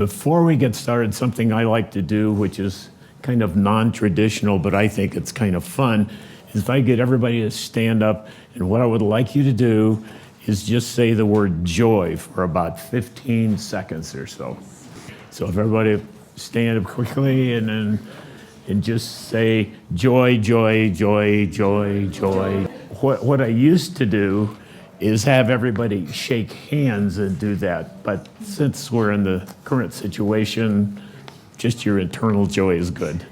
Before we get started, something I like to do, which is kind of non-traditional, but I think it's kind of fun, is if I get everybody to stand up, and what I would like you to do is just say the word joy for about 15 seconds or so. So if everybody stand up quickly and just say joy, joy, joy, joy, joy. What I used to do is have everybody shake hands and do that. But since we're in the current situation, just your internal joy is good.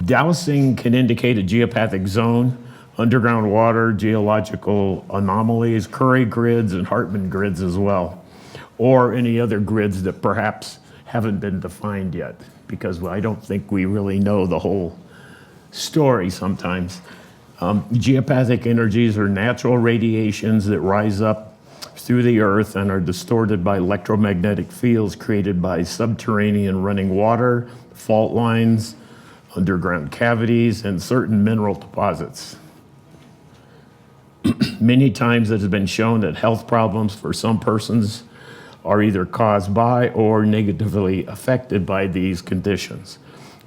Dowsing can indicate a geopathic zone, underground water, geological anomalies, Curry grids, and Hartmann grids as well, or any other grids that perhaps haven't been defined yet, because I don't think we really know the whole story sometimes. Geopathic energies are natural radiations that rise up through the earth and are distorted by electromagnetic fields created by subterranean running water, fault lines, underground cavities, and certain mineral deposits. Many times it has been shown that health problems for some persons are either caused by or negatively affected by these conditions.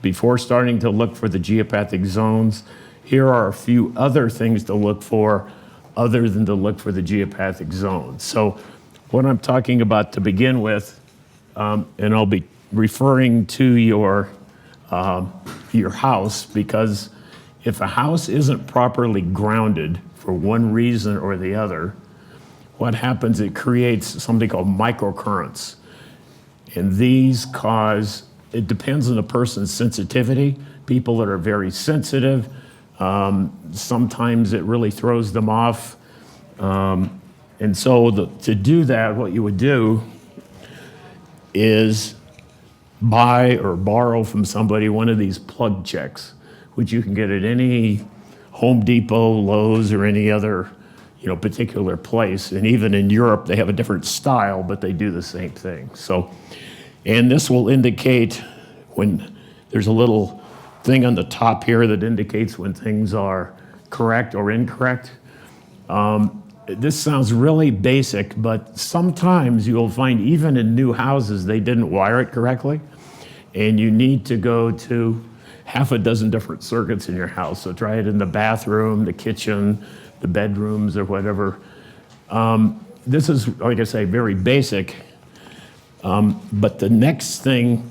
Before starting to look for the geopathic zones, here are a few other things to look for other than to look for the geopathic zones. So what I'm talking about to begin with, and I'll be referring to your house, because if a house isn't properly grounded for one reason or the other, what happens, it creates something called microcurrents. And these cause, it depends on the person's sensitivity. People that are very sensitive, sometimes it really throws them off. And so to do that, what you would do is buy or borrow from somebody one of these plug checks, which you can get at any Home Depot, Lowe's, or any other particular place. And even in Europe, they have a different style, but they do the same thing. So, and this will indicate when there's a little thing on the top here that indicates when things are correct or incorrect. This sounds really basic, but sometimes you'll find even in new houses, they didn't wire it correctly. And you need to go to half a dozen different circuits in your house. So try it in the bathroom, the kitchen, the bedrooms, or whatever. This is, like I say, very basic. But the next thing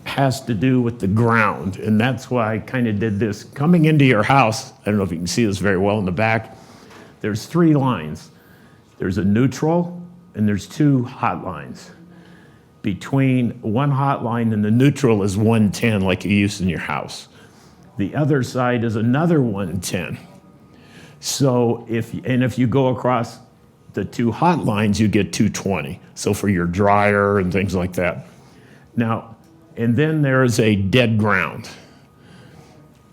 has to do with the ground. And that's why I kind of did this. Coming into your house, I don't know if you can see this very well in the back, there's 3 lines. There's a neutral and there's 2 hot lines. Between one hot line and the neutral is 110, like you use in your house. The other side is another 110. So if you go across the 2 hot lines, you get 220. So for your dryer and things like that. Now, and then there's a dead ground.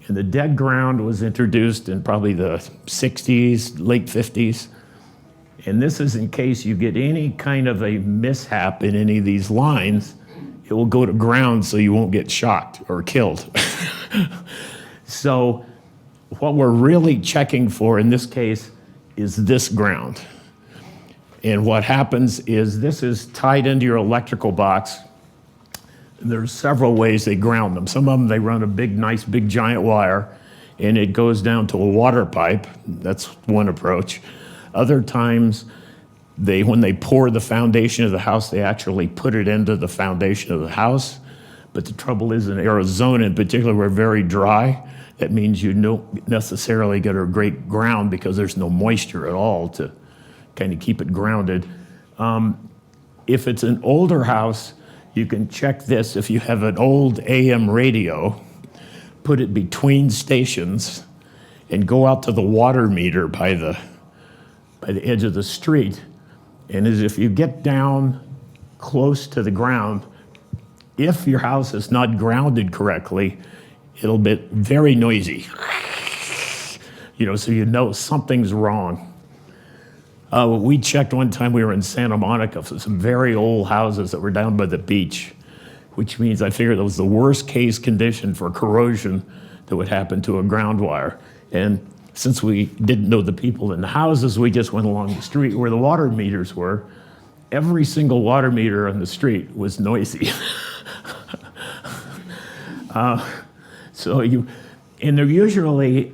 And the dead ground was introduced in probably the 60s, late 50s. And this is in case you get any kind of a mishap in any of these lines, it will go to ground so you won't get shocked or killed. So what we're really checking for in this case is this ground. And what happens is this is tied into your electrical box. There's several ways they ground them. Some of them, they run a nice big giant wire, and it goes down to a water pipe. That's one approach. Other times, when they pour the foundation of the house, they actually put it into the foundation of the house. But the trouble is, in Arizona in particular, we're very dry. That means you don't necessarily get a great ground because there's no moisture at all to kind of keep it grounded. If it's an older house, you can check this. If you have an old AM radio, put it between stations and go out to the water meter by the edge of the street. And as if you get down close to the ground, if your house is not grounded correctly, it'll be very noisy. So you know something's wrong. We checked one time, we were in Santa Monica for some very old houses that were down by the beach, which means I figured it was the worst case condition for corrosion that would happen to a ground wire. And since we didn't know the people in the houses, we just went along the street where the water meters were. every single water meter on the street was noisy. And they're usually,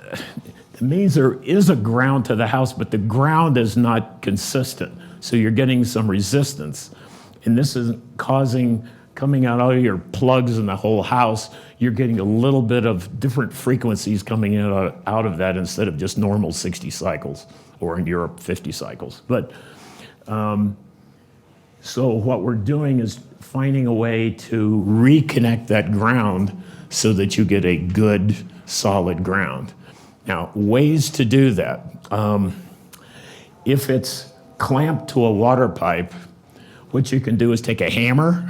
it means there is a ground to the house, but the ground is not consistent. So you're getting some resistance. And this is coming out of your plugs in the whole house, you're getting a little bit of different frequencies coming out of that instead of just normal 60 cycles, or in Europe, 50 cycles. But so what we're doing is finding a way to reconnect that ground so that you get a good, solid ground. Now, ways to do that. If it's clamped to a water pipe, what you can do is take a hammer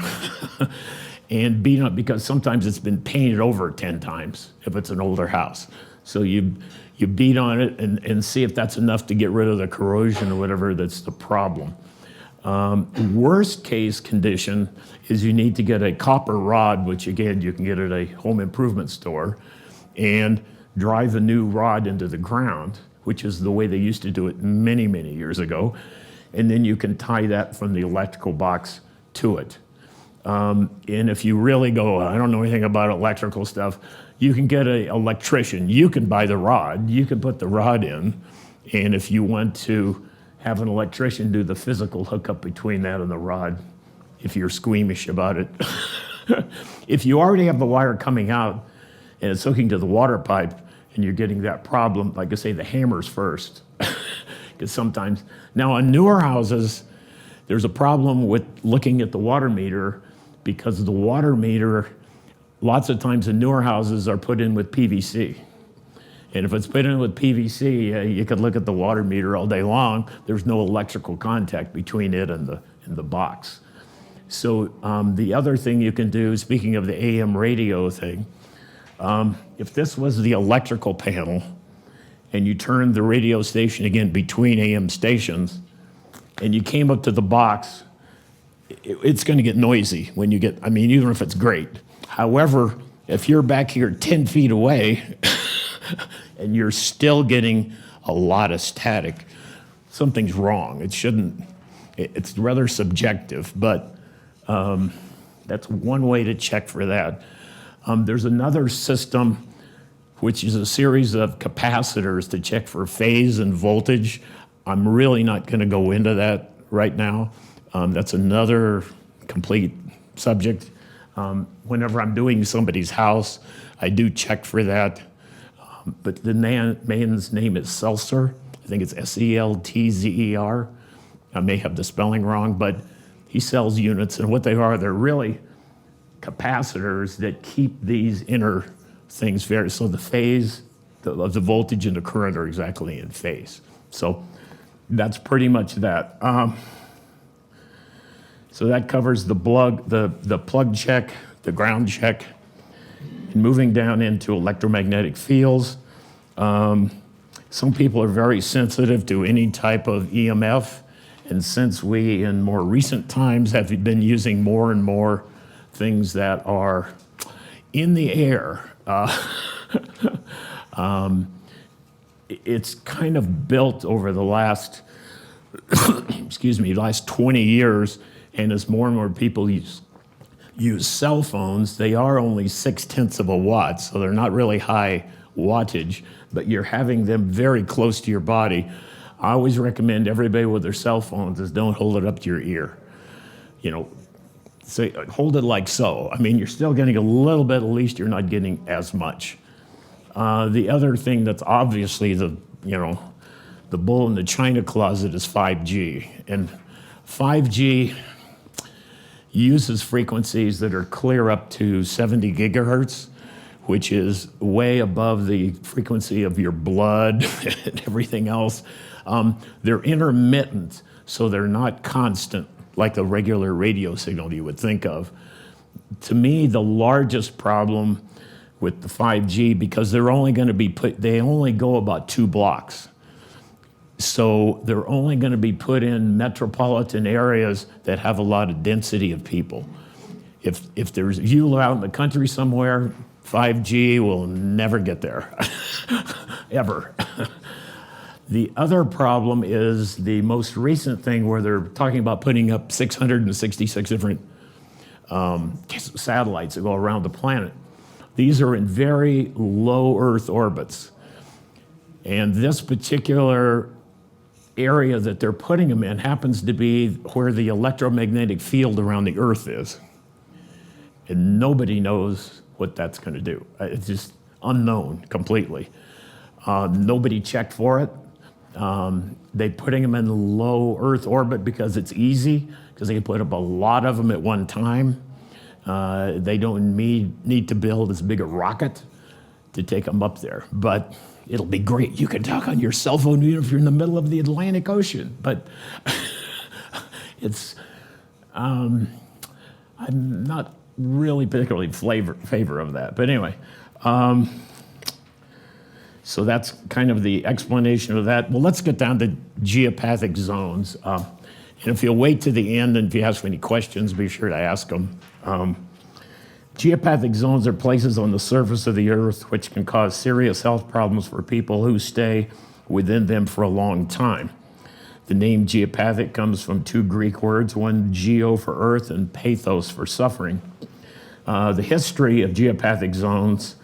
and beat it, because sometimes it's been painted over 10 times if it's an older house. So you beat on it and see if that's enough to get rid of the corrosion or whatever that's the problem. Worst case condition is you need to get a copper rod, which again, you can get at a home improvement store, and drive a new rod into the ground, which is the way they used to do it many, many years ago. And then you can tie that from the electrical box to it. And if you really go, I don't know anything about electrical stuff, you can get an electrician. You can buy the rod, you can put the rod in, and if you want to have an electrician do the physical hookup between that and the rod, if you're squeamish about it. If you already have the wire coming out and it's hooking to the water pipe and you're getting that problem, like I say, the hammer's first. Because sometimes, now on newer houses, there's a problem with looking at the water meter, because the water meter, lots of times in newer houses, are put in with PVC. And if it's put in with PVC, you could look at the water meter all day long. There's no electrical contact between it and the box. So the other thing you can do, speaking of the AM radio thing, if this was the electrical panel and you turned the radio station again between AM stations and you came up to the box, it's going to get noisy when you get, I mean, even if it's great. However, if you're back here 10 feet away and you're still getting a lot of static, something's wrong. It shouldn't, it's rather subjective, but that's one way to check for that. There's another system, which is a series of capacitors to check for phase and voltage. I'm really not going to go into that right now. That's another complete subject. Whenever I'm doing somebody's house, I do check for that. But the man's name is Seltzer. I think it's Seltzer. I may have the spelling wrong, but he sells units, and what they are, they're really capacitors that keep these inner things very, so the phase of the voltage and the current are exactly in phase. So that's pretty much that. So that covers the plug check, the ground check, and moving down into electromagnetic fields. Some people are very sensitive to any type of EMF, and since we, in more recent times, have been using more and more things that are in the air, it's kind of built over the last, last 20 years, and as more and more people use cell phones, they are only 0.6 of a watt, so they're not really high wattage, but you're having them very close to your body. I always recommend everybody with their cell phones is don't hold it up to your ear. You know, say, hold it like so. I mean, you're still getting a little bit, at least you're not getting as much. The other thing that's obviously the bull in the china closet is 5G. And 5G uses frequencies that are clear up to 70 gigahertz, which is way above the frequency of your blood and everything else. They're intermittent, so they're not constant like a regular radio signal you would think of. To me, the largest problem with the 5G, because they're only going to be they only go about 2 blocks. So they're only going to be put in metropolitan areas that have a lot of density of people. If there's you out in the country somewhere, 5G will never get there, ever. The other problem is the most recent thing where they're talking about putting up 666 different satellites that go around the planet. These are in very low Earth orbits. And this particular area that they're putting them in happens to be where the electromagnetic field around the Earth is. And nobody knows what that's going to do. It's just unknown completely. Nobody checked for it. They're putting them in low Earth orbit because it's easy, because they can put up a lot of them at one time. They don't need to build as big a rocket to take them up there. But it'll be great. You can talk on your cell phone even if you're in the middle of the Atlantic Ocean. But it's, I'm not really particularly favor of that. But anyway, so that's kind of the explanation of that. Well, let's get down to geopathic zones. And if you'll wait to the end, and if you have any questions, be sure to ask them. Geopathic zones are places on the surface of the Earth which can cause serious health problems for people who stay within them for a long time. The name geopathic comes from two Greek words, one geo for earth and pathos for suffering. The history of geopathic zones,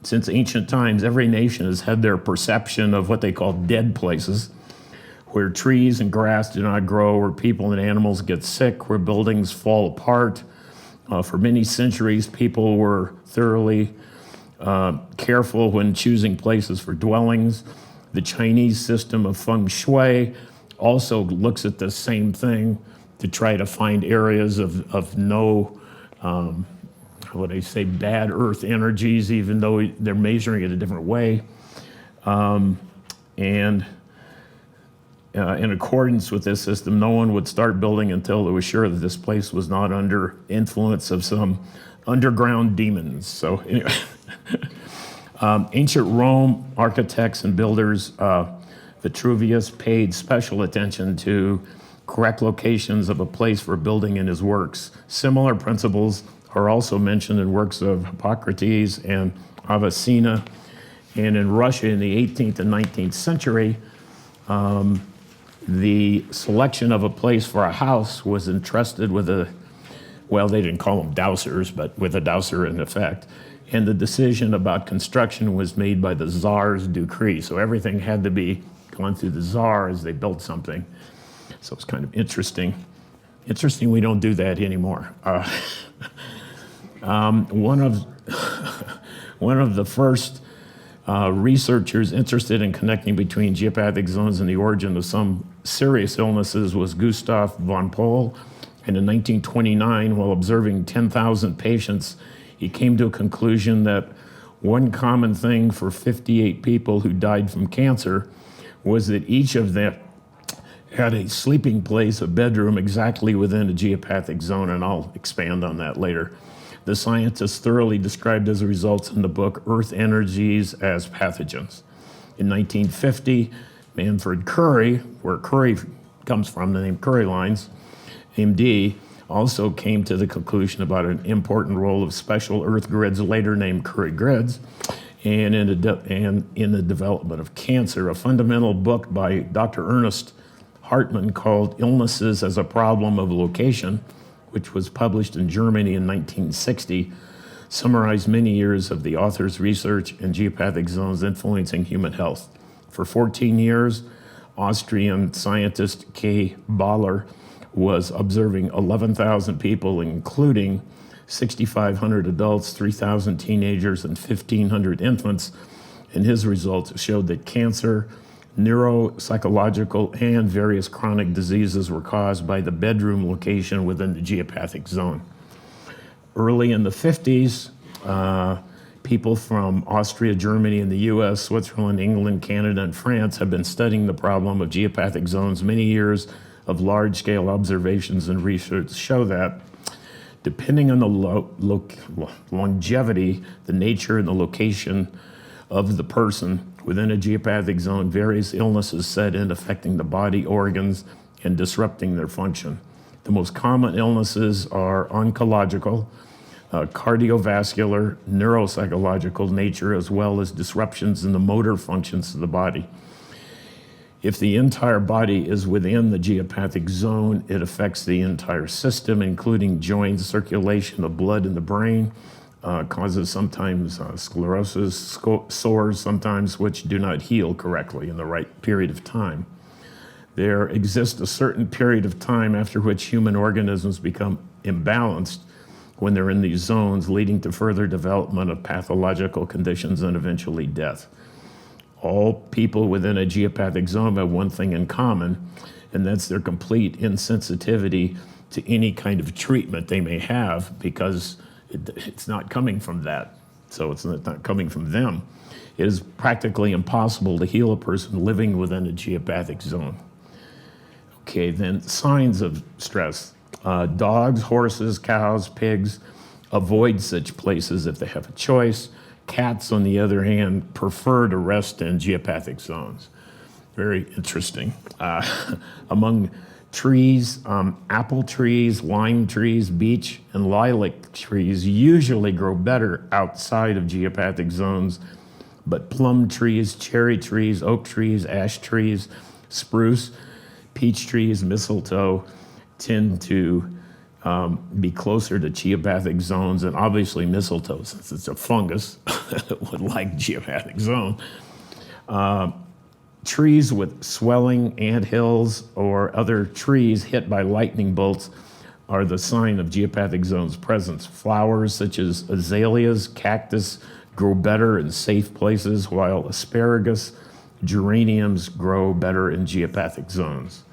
since ancient times, every nation has had their perception of what they call dead places, where trees and grass do not grow, where people and animals get sick, where buildings fall apart. For many centuries, people were thoroughly careful when choosing places for dwellings. The Chinese system of Feng Shui also looks at the same thing to try to find areas of no, what I say, bad earth energies, even though they're measuring it a different way. In accordance with this system, no one would start building until they were sure that this place was not under influence of some underground demons. So anyway, ancient Rome architects and builders, Vitruvius paid special attention to correct locations of a place for building in his works. Similar principles are also mentioned in works of Hippocrates and Avicenna. And in Russia in the 18th and 19th century, the selection of a place for a house was entrusted with well, they didn't call them dowsers, but with a dowser in effect. And the decision about construction was made by the Tsar's decree. So everything had to be gone through the Tsar as they built something. So it's kind of interesting. Interesting we don't do that anymore. One of the first researchers interested in connecting between geopathic zones and the origin of some serious illnesses was Gustav von Pohl. And in 1929, while observing 10,000 patients, he came to a conclusion that one common thing for 58 people who died from cancer was that each of them had a sleeping place, a bedroom, exactly within a geopathic zone, and I'll expand on that later. The scientists thoroughly described his results in the book Earth Energies as Pathogens. In 1950, Manfred Curry, where Curry comes from, the name Curry lines, MD, also came to the conclusion about an important role of special Earth grids, later named Curry grids, and in the development of cancer. A fundamental book by Dr. Ernest Hartmann called Illnesses as a Problem of Location, which was published in Germany in 1960, summarized many years of the author's research in geopathic zones influencing human health. For 14 years, Austrian scientist K. Baller was observing 11,000 people, including 6,500 adults, 3,000 teenagers, and 1,500 infants, and his results showed that cancer, neuropsychological, and various chronic diseases were caused by the bedroom location within the geopathic zone. Early in the 50s, people from Austria, Germany, and the US, Switzerland, England, Canada, and France have been studying the problem of geopathic zones. Many years of large-scale observations and research show that, depending on the longevity, the nature, and the location of the person within a geopathic zone, various illnesses set in, affecting the body organs and disrupting their function. The most common illnesses are oncological, cardiovascular, neuropsychological nature, as well as disruptions in the motor functions of the body. If the entire body is within the geopathic zone, it affects the entire system, including joints, circulation of blood in the brain, causes sometimes sclerosis, sores sometimes, which do not heal correctly in the right period of time. There exists a certain period of time after which human organisms become imbalanced when they're in these zones, leading to further development of pathological conditions and eventually death. All people within a geopathic zone have one thing in common, and that's their complete insensitivity to any kind of treatment they may have, because it's not coming from that. So it's not coming from them. It is practically impossible to heal a person living within a geopathic zone. Okay, then signs of stress. Dogs, horses, cows, pigs avoid such places if they have a choice. Cats, on the other hand, prefer to rest in geopathic zones. Very interesting. Among trees, apple trees, lime trees, beech, and lilac trees usually grow better outside of geopathic zones, but plum trees, cherry trees, oak trees, ash trees, spruce, peach trees, mistletoe tend to be closer to geopathic zones, and obviously mistletoe, since it's a fungus, would like geopathic zone. Trees with swelling anthills or other trees hit by lightning bolts are the sign of geopathic zones presence. Flowers such as azaleas, cactus grow better in safe places, while asparagus, geraniums grow better in geopathic zones.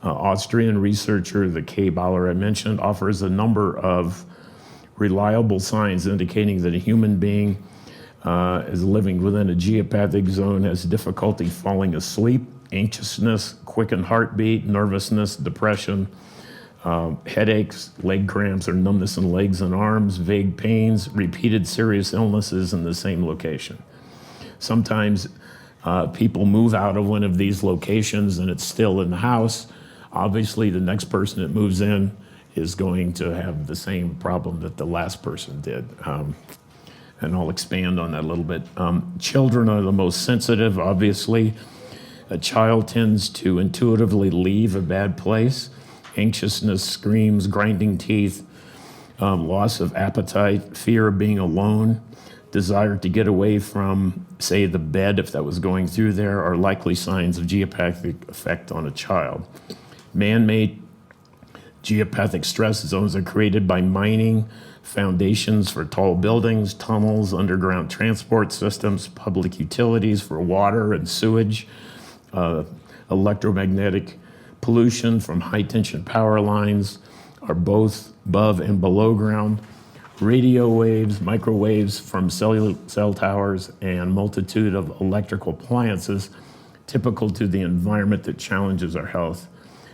Austrian researcher, the K. Baller I mentioned, offers a number of reliable signs indicating that a human being is living within a geopathic zone, has difficulty falling asleep, anxiousness, quickened heartbeat, nervousness, depression, headaches, leg cramps or numbness in legs and arms, vague pains, repeated serious illnesses in the same location. Sometimes people move out of one of these locations and it's still in the house. Obviously, the next person that moves in is going to have the same problem that the last person did. And I'll expand on that a little bit. Children are the most sensitive, obviously. A child tends to intuitively leave a bad place. Anxiousness, screams, grinding teeth, loss of appetite, fear of being alone, desire to get away from, say, the bed, if that was going through there, are likely signs of geopathic effect on a child. Man-made geopathic stress zones are created by mining, foundations for tall buildings, tunnels, underground transport systems, public utilities for water and sewage, electromagnetic pollution from high-tension power lines are both above and below ground, radio waves, microwaves from cell towers, and multitude of electrical appliances typical to the environment that challenges our health.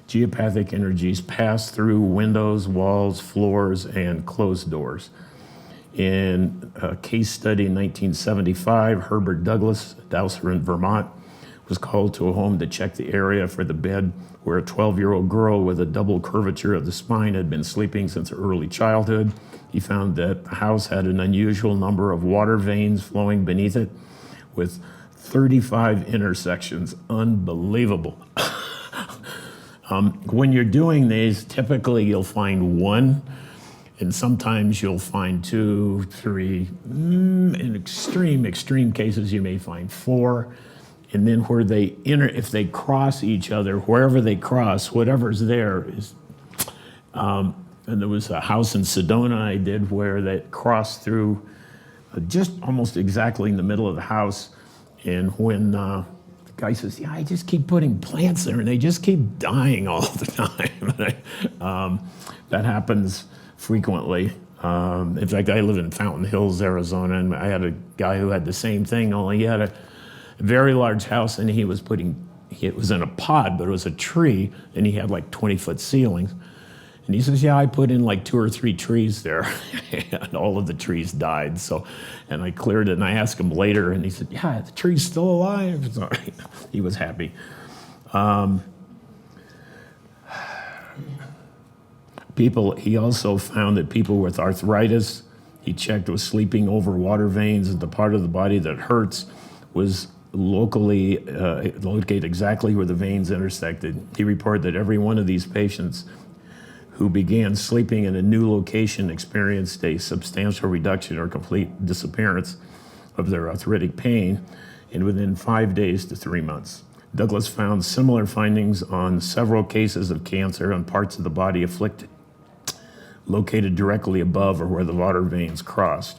Geopathic energies pass through windows, walls, floors, and closed doors. In a case study in 1975, Herbert Douglas, Dowser in Vermont, was called to a home to check the area for the bed where a 12-year-old girl with a double curvature of the spine had been sleeping since early childhood. He found that the house had an unusual number of water veins flowing beneath it with 35 intersections. Unbelievable. When you're doing these, typically you'll find one, and sometimes you'll find two, three. In extreme cases, you may find four. And then where they if they cross each other, wherever they cross, whatever's there is. And there was a house in Sedona I did where they crossed through just almost exactly in the middle of the house. And when the guy says, "Yeah, I just keep putting plants there and they just keep dying all the time." That happens frequently. In fact, I live in Fountain Hills, Arizona, and I had a guy who had the same thing, only he had a very large house and it was in a pod, but it was a tree, and he had like 20-foot ceilings. And he says, "Yeah, I put in like 2 or 3 trees there," and all of the trees died. So, and I cleared it, and I asked him later, and he said, "Yeah, the tree's still alive." So he was He also found that people with arthritis, he checked with sleeping over water veins, and the part of the body that hurts was locate exactly where the veins intersected. He reported that every one of these patients who began sleeping in a new location experienced a substantial reduction or complete disappearance of their arthritic pain in within 5 days to 3 months. Douglas found similar findings on several cases of cancer on parts of the body afflicted, located directly above or where the water veins crossed.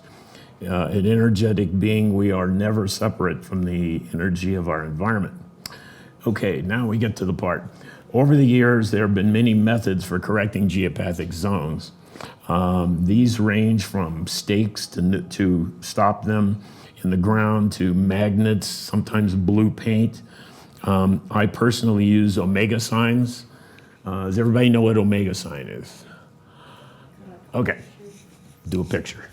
An energetic being, we are never separate from the energy of our environment. Okay, now we get to the part. Over the years, there have been many methods for correcting geopathic zones. These range from stakes to stop them in the ground to magnets, sometimes blue paint. I personally use omega signs. Does everybody know what omega sign is? Okay, do a picture.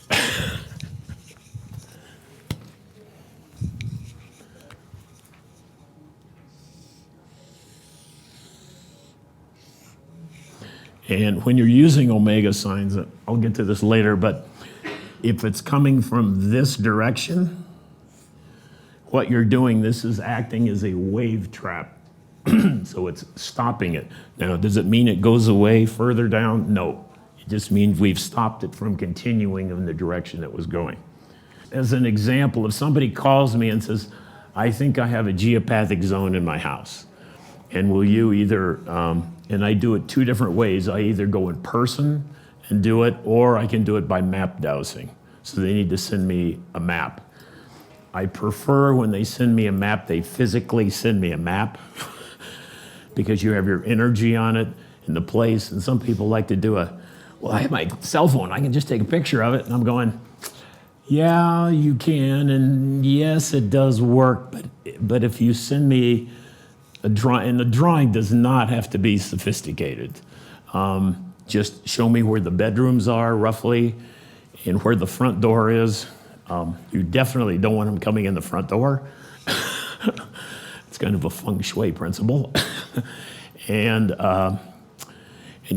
And when you're using omega signs, I'll get to this later, but if it's coming from this direction, what you're doing, this is acting as a wave trap. So it's stopping it. Now, does it mean it goes away further down? No. It just means we've stopped it from continuing in the direction it was going. As an example, if somebody calls me and says, I think I have a geopathic zone in my house, and will you either, and I do it two different ways. I either go in person and do it, or I can do it by map dowsing. So they need to send me a map. I prefer when they send me a map, they physically send me a map because you have your energy on it and the place. And some people like to do well, I have my cell phone. I can just take a picture of it. And I'm going, yeah, you can. And yes, it does work. But if you send me a drawing, and the drawing does not have to be sophisticated. Just show me where the bedrooms are roughly and where the front door is. You definitely don't want them coming in the front door. It's kind of a Feng Shui principle. and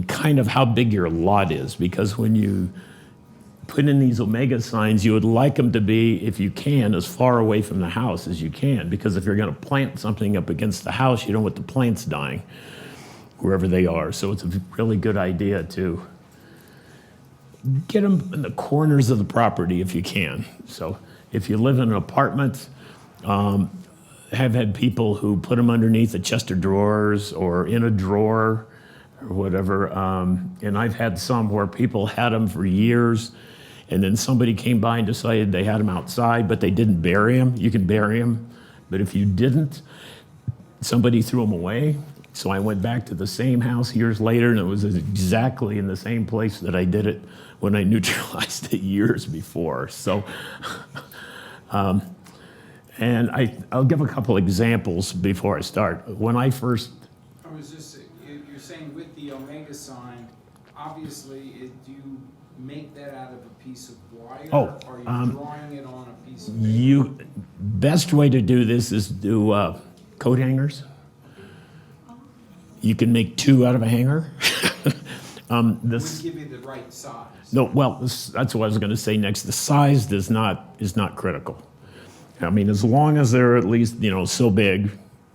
kind of how big your lot is, because when you put in these omega signs, you would like them to be, if you can, as far away from the house as you can, because if you're going to plant something up against the house, you don't want the plants dying wherever they are. So it's a really good idea to get them in the corners of the property if you can. So if you live in an apartment, have had people who put them underneath a chest of drawers or in a drawer or whatever. And I've had some where people had them for years, and then somebody came by and decided they had them outside, but they didn't bury them. You can bury them, but if you didn't, somebody threw them away. So I went back to the same house years later, and it was exactly in the same place that I did it when I neutralized it years before. So, and I'll give a couple examples before I start. When I first... I was just, you're saying with the omega sign, obviously, do you make that out of a piece of wire? Oh, or are you drawing it on a piece of paper? Best way to do this is do coat hangers. You can make two out of a hanger. Would give you the right size. No, well, that's what I was going to say next. The size is not critical. I mean, as long as they're at least, so big,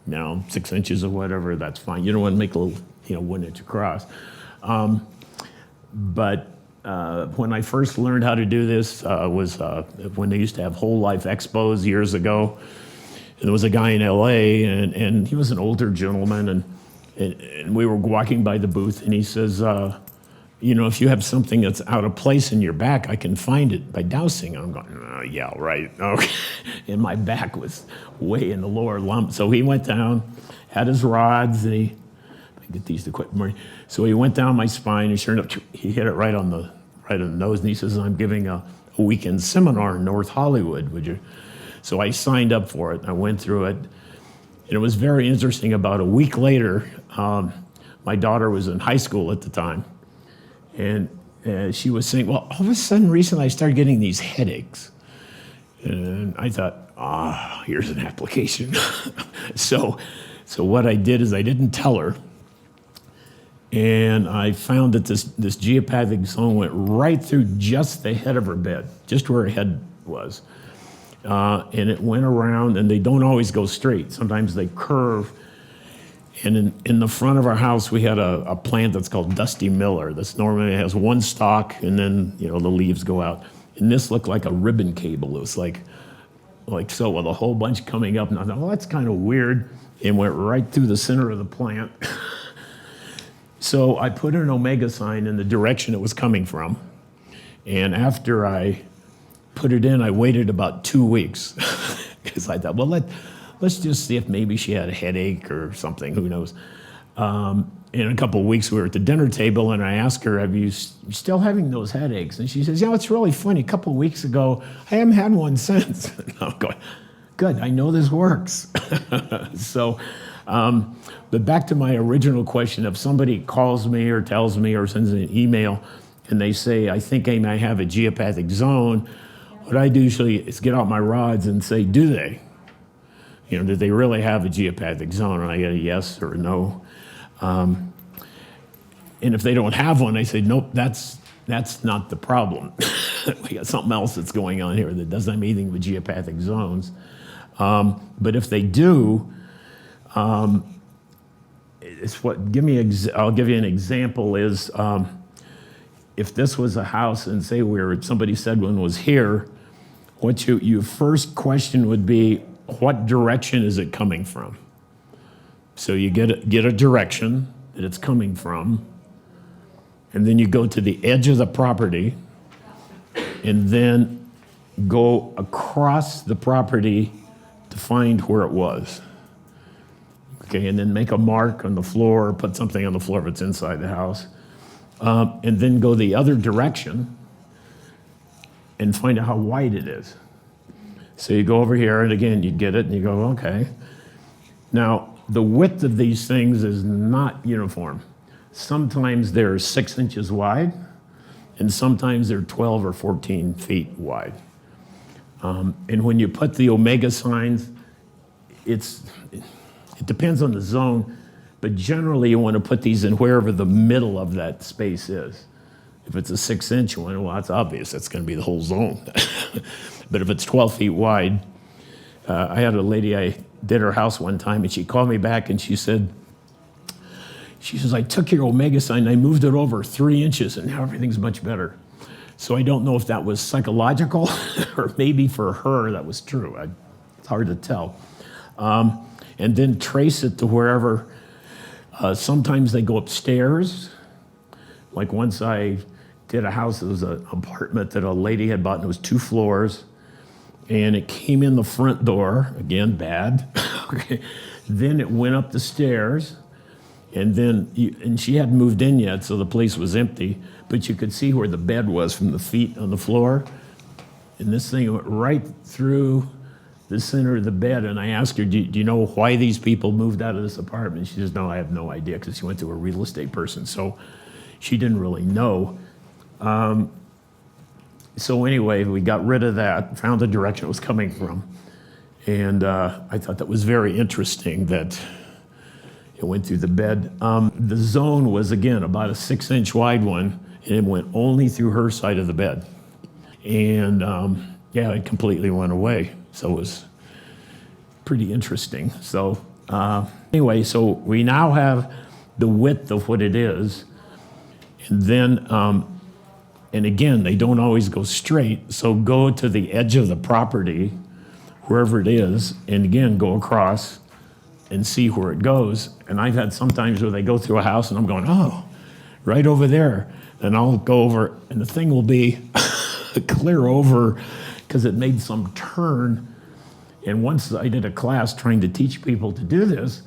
6 inches or whatever, that's fine. You don't want to make a little, 1 inch across. But when I first learned how to do this was when they used to have whole life expos years ago. And there was a guy in LA, and he was an older gentleman, and we were walking by the booth, and he says, if you have something that's out of place in your back, I can find it by dowsing. I'm going, oh, yeah, right. Okay. And my back was way in the lower lump. So he went down, had his rods, and I get these to quit. So he went down my spine, and sure enough, he hit it right on the nose. And he says, I'm giving a weekend seminar in North Hollywood, would you? So I signed up for it. I went through it. And it was very interesting. About a week later, my daughter was in high school at the time. And she was saying, well, all of a sudden recently I started getting these headaches. And I thought, here's an application. So what I did is I didn't tell her. And I found that this geopathic zone went right through just the head of her bed, just where her head was. And it went around, and they don't always go straight. Sometimes they curve. And in the front of our house, we had a plant that's called Dusty Miller. This normally has one stalk, and then the leaves go out. And this looked like a ribbon cable. It was like so, with a whole bunch coming up. And I thought, well, that's kind of weird. And went right through the center of the plant. So I put an omega sign in the direction it was coming from. And after I put it in, I waited about 2 weeks. Because I thought, well, let's just see if maybe she had a headache or something, who knows. In a couple of weeks, we were at the dinner table, and I asked her, you still having those headaches? And she says, yeah, it's really funny. A couple of weeks ago, I haven't had one since. And I'm going, good, I know this works. So, but back to my original question, if somebody calls me or tells me or sends an email, and they say, I think I may have a geopathic zone, what I do usually is get out my rods and say, do they? Do they really have a geopathic zone? And I get a yes or a no. And if they don't have one, I say, nope, that's not the problem. We got something else that's going on here that doesn't have anything with geopathic zones. But if they do, I'll give you an example is, if this was a house and say where somebody said one was here, what your first question would be, what direction is it coming from? So you get a direction that it's coming from, and then you go to the edge of the property, and then go across the property to find where it was. Okay, and then make a mark on the floor, or put something on the floor if it's inside the house, and then go the other direction and find out how wide it is. So you go over here, and again, you get it, and you go, okay. Now, the width of these things is not uniform. Sometimes they're 6 inches wide, and sometimes they're 12 or 14 feet wide. And when you put the omega signs, it depends on the zone, but generally you want to put these in wherever the middle of that space is. If it's a 6-inch one, well, that's obvious. That's going to be the whole zone. But if it's 12 feet wide, I had a lady, I did her house one time, and she called me back, and she says, I took your omega sign, and I moved it over 3 inches, and now everything's much better. So I don't know if that was psychological, or maybe for her that was true. It's hard to tell. And then trace it to wherever. Sometimes they go upstairs. Like once I did a house, it was an apartment that a lady had bought, and it was 2 floors. And it came in the front door, again, bad. Okay. Then it went up the stairs, and and she hadn't moved in yet, so the place was empty, but you could see where the bed was from the feet on the floor. And this thing went right through the center of the bed, and I asked her, do you know why these people moved out of this apartment? She says, no, I have no idea, because she went to a real estate person, so she didn't really know. So anyway, we got rid of that, found the direction it was coming from. And I thought that was very interesting that it went through the bed. The zone was, again, about a 6-inch wide one, and it went only through her side of the bed. And yeah, it completely went away. So it was pretty interesting. So anyway, so we now have the width of what it is. And then, and again, they don't always go straight, so go to the edge of the property, wherever it is, and again, go across and see where it goes. And I've had sometimes where they go through a house, and I'm going, oh, right over there. And I'll go over, and the thing will be clear over, because it made some turn. And once I did a class trying to teach people to do this,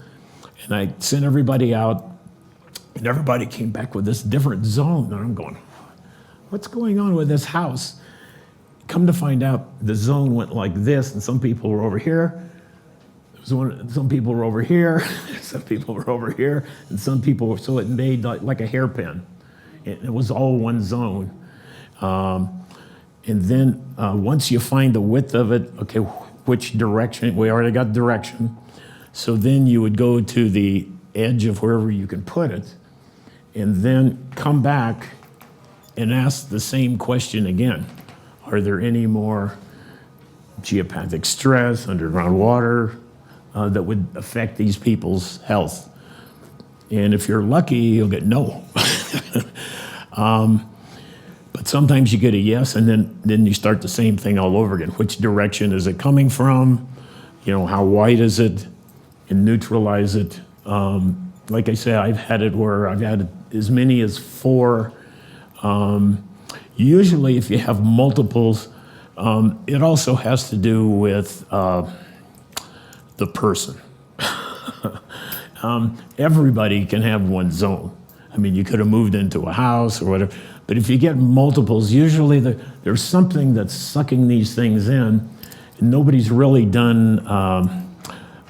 and I sent everybody out, and everybody came back with this different zone, and I'm going, what's going on with this house? Come to find out, the zone went like this, and some people were over here. Some people were over here, some people were over here, and some people were, so it made like a hairpin. It was all one zone. And then once you find the width of it, okay, which direction? We already got direction. So then you would go to the edge of wherever you can put it, and then come back and ask the same question again. Are there any more geopathic stress, underground water, that would affect these people's health? And if you're lucky, you'll get no. But sometimes you get a yes, and then you start the same thing all over again. Which direction is it coming from? You know, how wide is it? And neutralize it. Like I say, I've had it where I've had as many as 4. Usually if you have multiples, it also has to do with the person. Everybody can have one zone. I mean, you could have moved into a house or whatever, but if you get multiples, usually there's something that's sucking these things in, and nobody's really done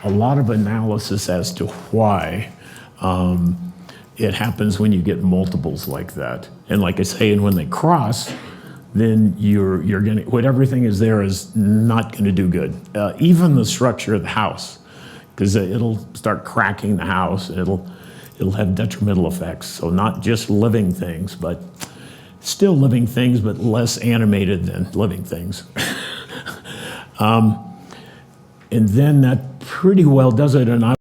a lot of analysis as to why it happens when you get multiples like that. And like I say, and when they cross, then you're gonna, what everything is there is not gonna do good. Even the structure of the house, because it'll start cracking the house, and it'll have detrimental effects. So not just living things, but still living things, but less animated than living things. And then that pretty well does it. And